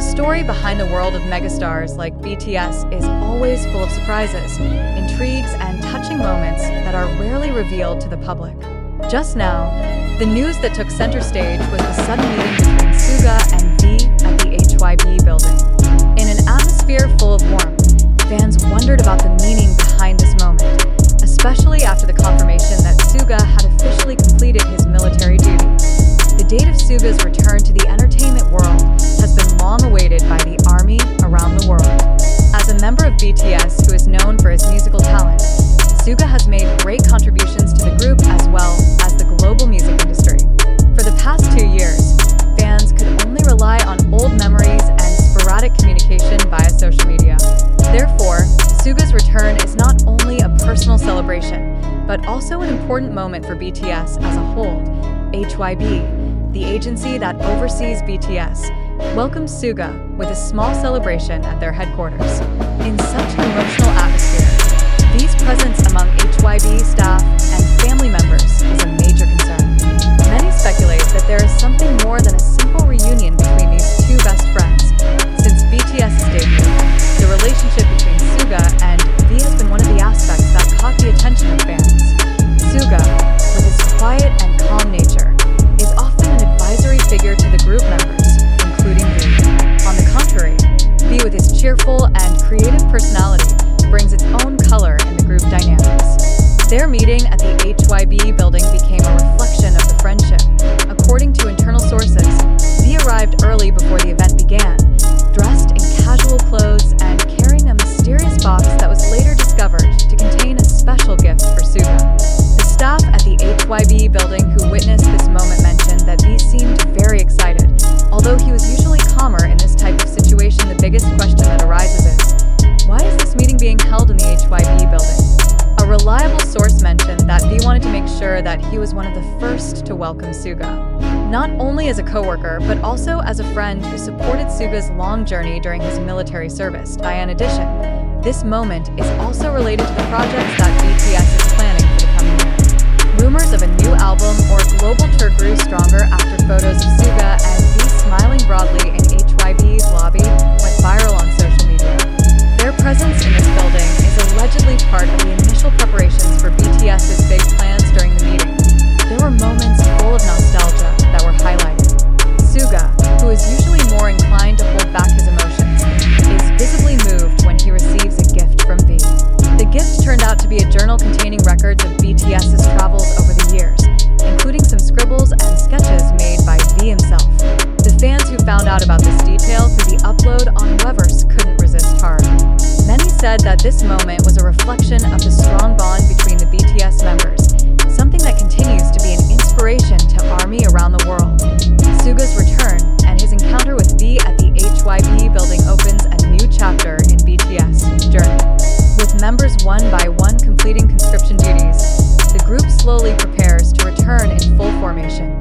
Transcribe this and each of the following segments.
The story behind the world of megastars like BTS is always full of surprises, intrigues, and touching moments that are rarely revealed to the public. Just now, the news that took center stage was the sudden meeting between Suga and V at the HYBE building. In an atmosphere full of warmth, fans wondered about the meaning behind this moment, especially after the confirmation that Suga had officially completed his military duty. The date of Suga's return to the entertainment world has been long awaited by the army around the world. As a member of BTS who is known for his musical talent, Suga has made great contributions to the group as well as the global music industry. For the past 2 years, fans could only rely on old memories and sporadic communication via social media. Therefore, Suga's return is not only a personal celebration, but also an important moment for BTS as a whole. HYBE, the agency that oversees BTS, welcomes Suga with a small celebration at their headquarters. In such an emotional atmosphere, V's presence among HYBE staff and family members is a major concern. Many speculate that there is something more than a simple reunion between these two best friends. Since BTS's debut, the relationship between Suga and V has been one of the aspects that caught the attention of fans. Suga, with his quiet and calm nature, is often an advisory figure to the group members, including V. On the contrary, V, with his cheerful and creative personality, brings its own color in the group dynamics. Their meeting at the HYBE building became a reflection of the friendship. According to internal sources, V arrived early before the event began, dressed in casual clothes and carrying a mysterious box that was later discovered to contain a special gift for Suga. The staff at the HYBE building who witnessed this moment mentioned that V seemed very excited. Although he was usually calmer in this type of situation, the biggest question that arises is, why is this meeting being held in the HYBE building? A reliable source mentioned that V wanted to make sure that he was one of the first to welcome Suga, not only as a co-worker, but also as a friend who supported Suga's long journey during his military service. In addition, this moment is also related to the projects that BTS is planning for the coming year. Rumors of a new album or global tour grew stronger after photos of Suga and V smiling broadly in HYBE's lobby went viral on social media. Their presence in this building is allegedly part of the initial preparations for BTS's big plans during the meeting. There were moments full of nostalgia that were highlighted. Suga, who is usually more inclined to hold back his emotions, is visibly moved when he receives a gift from V. The gift turned out to be a journal containing records of BTS's travels over the years, including some scribbles and sketches made by V himself. The fans who found out about this detail through the upload on Weverse couldn't resist hard. Many said that this moment was a reflection of the strong bond between the BTS members, something that continues to be an inspiration to ARMY around the world. Suga's return and his encounter with V at the HYBE building opens a new chapter in BTS' journey. With members one by one completing conscription duties, the group slowly prepares to return in full formation.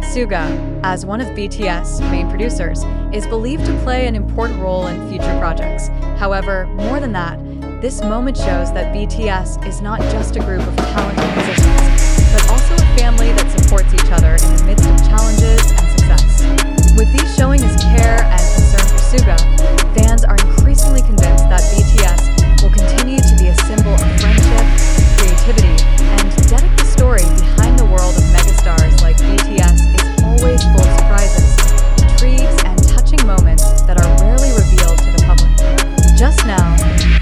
Suga, as one of BTS' main producers, is believed to play an important role in future projects. However, more than that, this moment shows that BTS is not just a group of talented musicians, but also a family that supports each other in the midst of challenges and success. With V showing his care and concern for Suga, fans are increasingly convinced that BTS will continue to be a symbol of friendship, creativity, and dedicate the story behind the world of megastars like BTS is always full of surprises, intrigues, and touching moments that are rarely revealed to the public. Just now,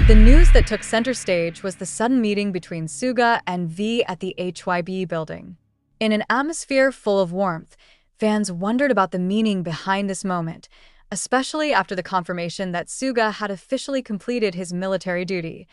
the news that took center stage was the sudden meeting between Suga and V at the HYBE building. In an atmosphere full of warmth, fans wondered about the meaning behind this moment, especially after the confirmation that Suga had officially completed his military duty.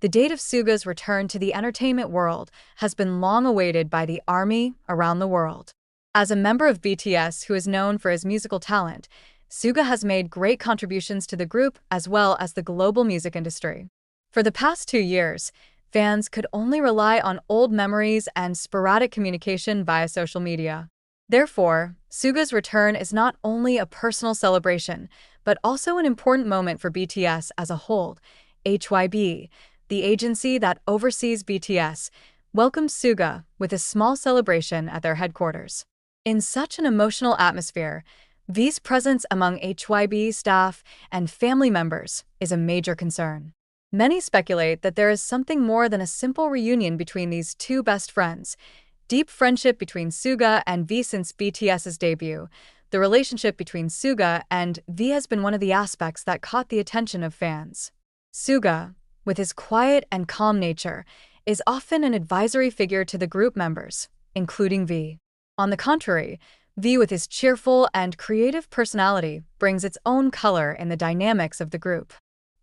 The date of Suga's return to the entertainment world has been long awaited by the army around the world. As a member of BTS who is known for his musical talent, Suga has made great contributions to the group as well as the global music industry. For the past 2 years, fans could only rely on old memories and sporadic communication via social media. Therefore, Suga's return is not only a personal celebration, but also an important moment for BTS as a whole. HYBE, the agency that oversees BTS, welcomes Suga with a small celebration at their headquarters. In such an emotional atmosphere, V's presence among HYBE staff and family members is a major concern. Many speculate that there is something more than a simple reunion between these two best friends. Deep friendship between Suga and V since BTS's debut. The relationship between Suga and V has been one of the aspects that caught the attention of fans. Suga, with his quiet and calm nature, is often an advisory figure to the group members, including V. On the contrary, V, with his cheerful and creative personality, brings its own color in the dynamics of the group.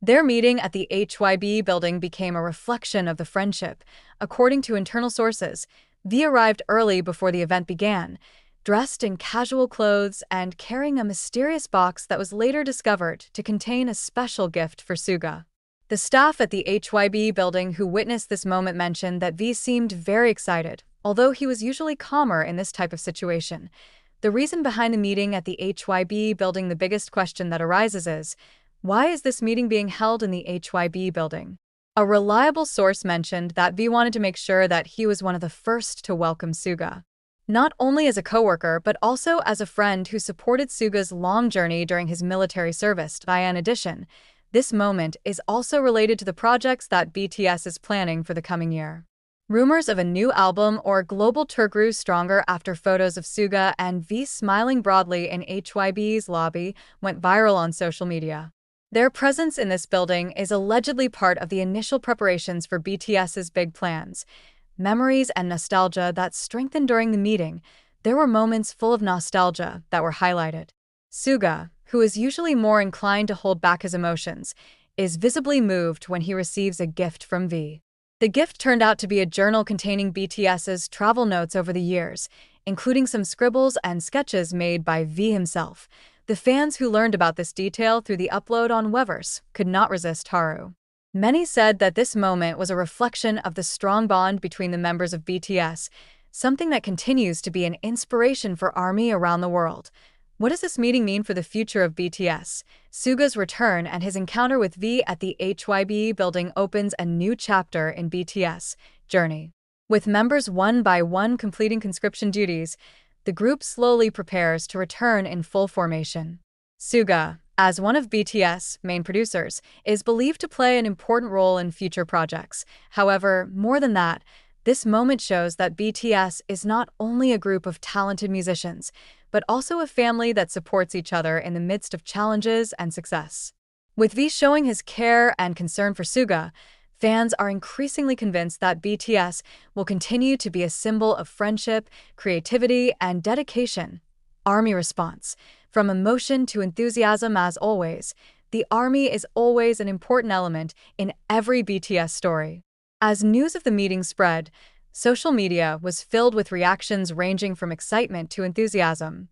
Their meeting at the HYBE building became a reflection of the friendship. According to internal sources, V arrived early before the event began, dressed in casual clothes and carrying a mysterious box that was later discovered to contain a special gift for Suga. The staff at the HYBE building who witnessed this moment mentioned that V seemed very excited, although he was usually calmer in this type of situation. The reason behind the meeting at the HYBE building, the biggest question that arises is, why is this meeting being held in the HYBE building? A reliable source mentioned that V wanted to make sure that he was one of the first to welcome Suga. Not only as a coworker, but also as a friend who supported Suga's long journey during his military service. In addition, this moment is also related to the projects that BTS is planning for the coming year. Rumors of a new album or global tour grew stronger after photos of Suga and V smiling broadly in HYBE's lobby went viral on social media. Their presence in this building is allegedly part of the initial preparations for BTS's big plans. Memories and nostalgia that strengthened during the meeting. There were moments full of nostalgia that were highlighted. Suga, who is usually more inclined to hold back his emotions, is visibly moved when he receives a gift from V. The gift turned out to be a journal containing BTS's travel notes over the years, including some scribbles and sketches made by V himself. The fans who learned about this detail through the upload on Weverse could not resist Haru. Many said that this moment was a reflection of the strong bond between the members of BTS, something that continues to be an inspiration for ARMY around the world. What does this meeting mean for the future of BTS? Suga's return and his encounter with V at the HYBE building opens a new chapter in BTS' journey. With members one by one completing conscription duties, the group slowly prepares to return in full formation. Suga, as one of BTS' main producers, is believed to play an important role in future projects. However, more than that, this moment shows that BTS is not only a group of talented musicians, but also a family that supports each other in the midst of challenges and success. With V showing his care and concern for Suga, fans are increasingly convinced that BTS will continue to be a symbol of friendship, creativity, and dedication. ARMY response. From emotion to enthusiasm, as always, the ARMY is always an important element in every BTS story. As news of the meeting spread, social media was filled with reactions ranging from excitement to enthusiasm.